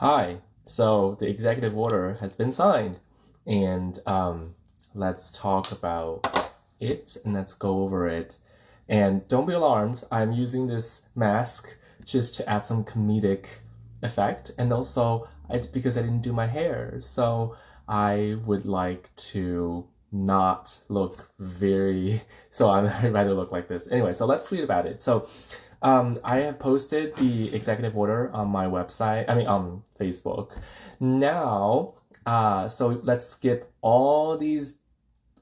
Hi. So the executive order has been signed, and let's talk about it and let's go over it. And don't be alarmed, I'm using this mask just to add some comedic effect, and also because I didn't do my hair, so I would like to not look very. So I'd rather look like this. Anyway, so let's read about it. So I have posted the executive order on my website, I mean, on Facebook. Now, so let's skip all these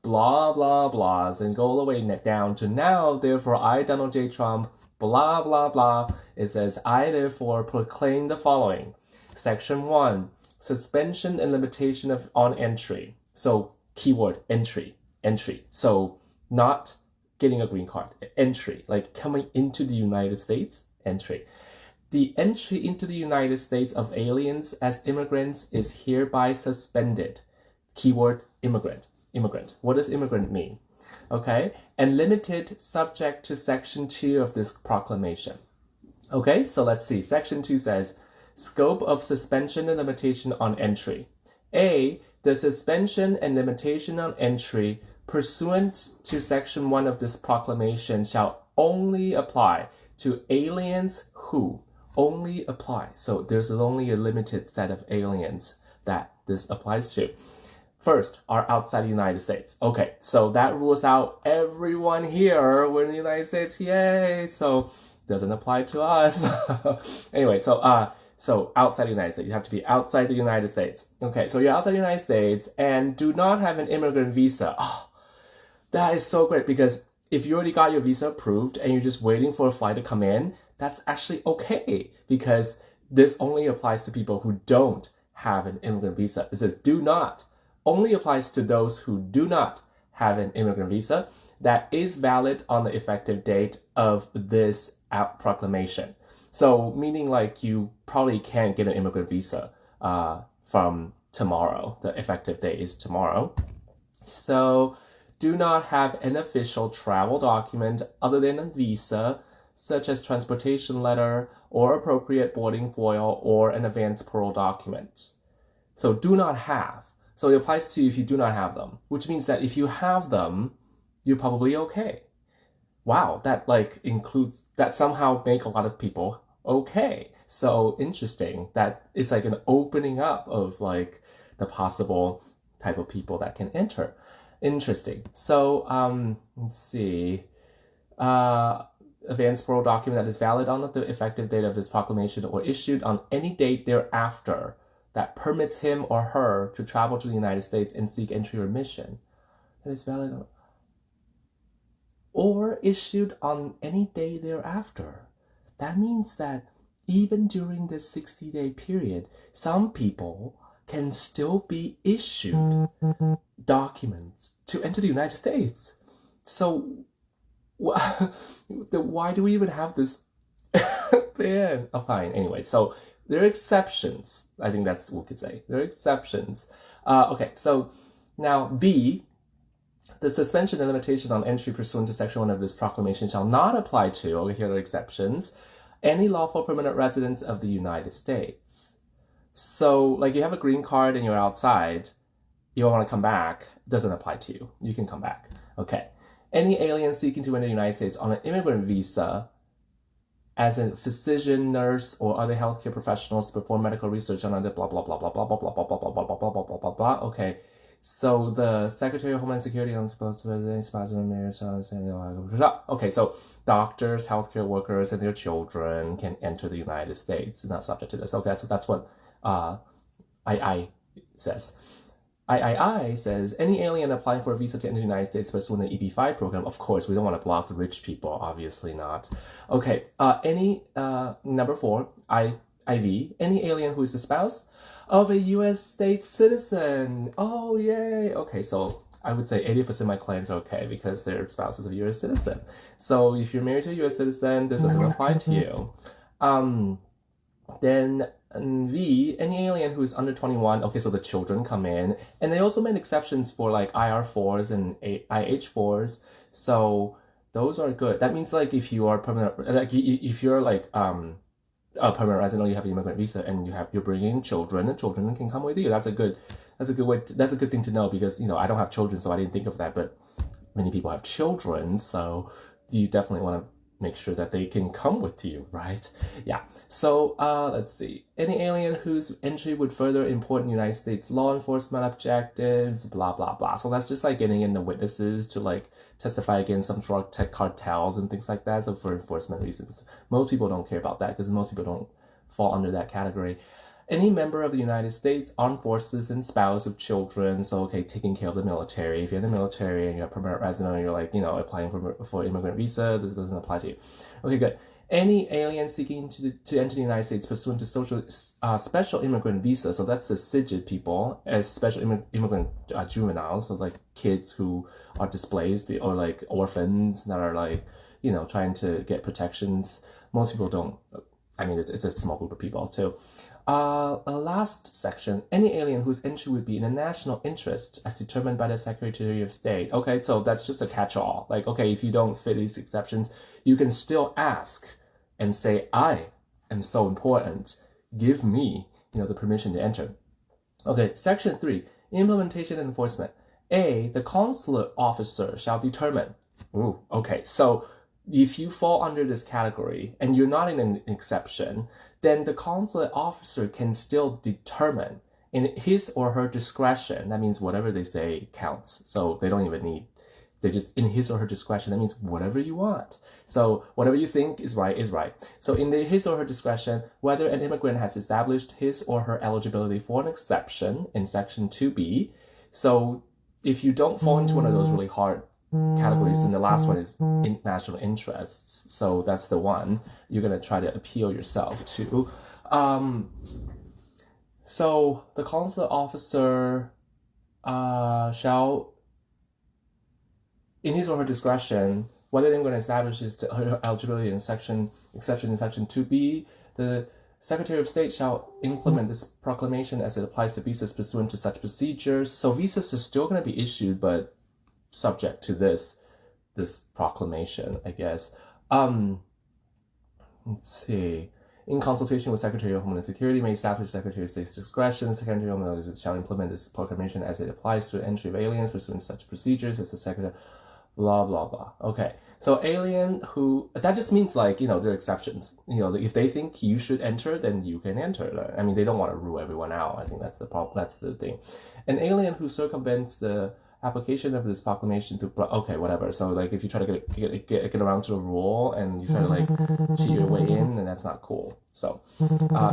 blah, blah, blahs and go all the way down to now. Therefore, I, Donald J. Trump, blah, blah, blah. It says, I therefore proclaim the following. Section 1, suspension and limitation on entry. So, keyword entry, entry. So, not getting a green card, entry, like coming into the United States, entry. The entry into the United States of aliens as immigrants is hereby suspended. Keyword immigrant. Immigrant. What does immigrant mean? Okay, and limited subject to Section 2 of this proclamation. Okay, so let's see. Section 2 says, scope of suspension and limitation on entry. A, the suspension and limitation on entry pursuant to Section 1 of this proclamation shall only apply to aliens who only apply. So there's only a limited set of aliens that this applies to. First, are outside the United States. Okay, so that rules out everyone here. We're in the United States, yay! So doesn't apply to us. Anyway, so outside the United States, you have to be outside the United States. Okay, so you're outside the United States and do not have an immigrant visa. Oh, that is so great because if you already got your visa approved and you're just waiting for a flight to come in, that's actually okay because this only applies to people who don't have an immigrant visa. It says do not, only applies to those who do not have an immigrant visa that is valid on the effective date of this proclamation. So meaning like you probably can't get an immigrant visa from tomorrow. The effective date is tomorrow. So do not have an official travel document other than a visa, such as transportation letter or appropriate boarding foil or an advance parole document. So do not have. So it applies to you if you do not have them, which means that if you have them, you're probably okay. Wow, that like includes that somehow make a lot of people okay. So interesting that it's like an opening up of like the possible type of people that can enter. Interesting. So let's see. Advance parole document that is valid on the effective date of this proclamation or issued on any date thereafter that permits him or her to travel to the United States and seek entry or admission. That is valid on, or issued on any day thereafter. That means that even during this 60-day period, some people can still be issued documents to enter the United States. So why do we even have this ban? Oh, fine. Anyway, so there are exceptions. I think that's what we could say. There are exceptions. Okay, so now B, the suspension and limitation on entry pursuant to Section 1 of this proclamation shall not apply to, okay, here are exceptions, any lawful permanent residents of the United States. So, like, you have a green card and you're outside, you don't want to come back, doesn't apply to you. You can come back. Okay. Any alien seeking to enter the United States on an immigrant visa as a physician, nurse, or other healthcare professionals to perform medical research on other blah, blah, blah, blah, blah, blah, blah, blah, blah, blah, blah, blah, blah, blah, blah, blah, blah. Okay. So the Secretary of Homeland Security on supposed to any spouse of marriage. Okay, so doctors, healthcare workers, and their children can enter the United States, not subject to this. Okay, so that's what II says. III says any alien applying for a visa to enter the United States pursuant to the EB-5 program. Of course, we don't want to block the rich people. Obviously not. Okay. Any number 4, IV. Any alien who is the spouse of a U.S. state citizen. Oh yay. Okay, so I would say 80% of my clients are okay because their spouse is a U.S. citizen. So if you're married to a U.S. citizen, this doesn't apply to you. Then V, any alien who is under 21, okay, so the children come in. And they also made exceptions for like IR4s and IH4s. So those are good. That means like if you are permanent, like if you're like a permanent resident, or you have an immigrant visa, and you're bringing children, and children can come with you. That's a good thing to know, because I don't have children, so I didn't think of that, but many people have children, so you definitely want to make sure that they can come with you, right? Yeah. So let's see. Any alien whose entry would further important United States law enforcement objectives, blah, blah, blah. So that's just like getting in the witnesses to like testify against some drug tech cartels and things like that. So for enforcement reasons, most people don't care about that, because most people don't fall under that category. Any member of the United States Armed Forces and spouse of children. So, okay, taking care of the military. If you're in the military and you're a permanent resident, and you're like, applying for immigrant visa, this doesn't apply to you. Okay, good. Any alien seeking to enter the United States pursuant to special immigrant visa. So that's the SIGID people, as special immigrant juveniles. So like kids who are displaced, or like orphans that are like, trying to get protections. Most people don't. I mean, it's a small group of people too. Last section, any alien whose entry would be in the national interest as determined by the Secretary of State. Okay, so that's just a catch-all. Like, okay, if you don't fit these exceptions, you can still ask and say, I am so important. Give me, the permission to enter. Okay, section 3, implementation and enforcement. A, the consulate officer shall determine. Ooh, okay, so if you fall under this category and you're not in an exception, then the consulate officer can still determine in his or her discretion. That means whatever they say counts. So they don't even need, they just in his or her discretion. That means whatever you want. So whatever you think is right is right. So in his or her discretion, whether an immigrant has established his or her eligibility for an exception in section 2B. So if you don't fall into one of those really hard categories, and the last one is national interests, so that's the one you're going to try to appeal yourself to. So the consular officer shall, in his or her discretion, whether they're going to establish her eligibility in exception in section 2B, the Secretary of State shall implement this proclamation as it applies to visas pursuant to such procedures. So visas are still going to be issued, but subject to this proclamation, I guess. Let's see. In consultation with Secretary of Homeland Security, may establish Secretary of State's discretion. Secretary of Homeland Security shall implement this proclamation as it applies to the entry of aliens pursuant to such procedures as the Secretary. Blah, blah, blah. Okay. So alien who, that just means like, there are exceptions. If they think you should enter, then you can enter. I mean, they don't want to rule everyone out. I think that's the problem. That's the thing. An alien who circumvents the application of this proclamation to, okay, whatever. So like if you try to get around to the rule and you try to like cheat your way in, then that's not cool. So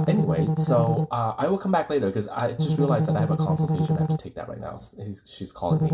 anyway, so I will come back later, because I just realized that I have a consultation. I have to take that right now. She's calling me.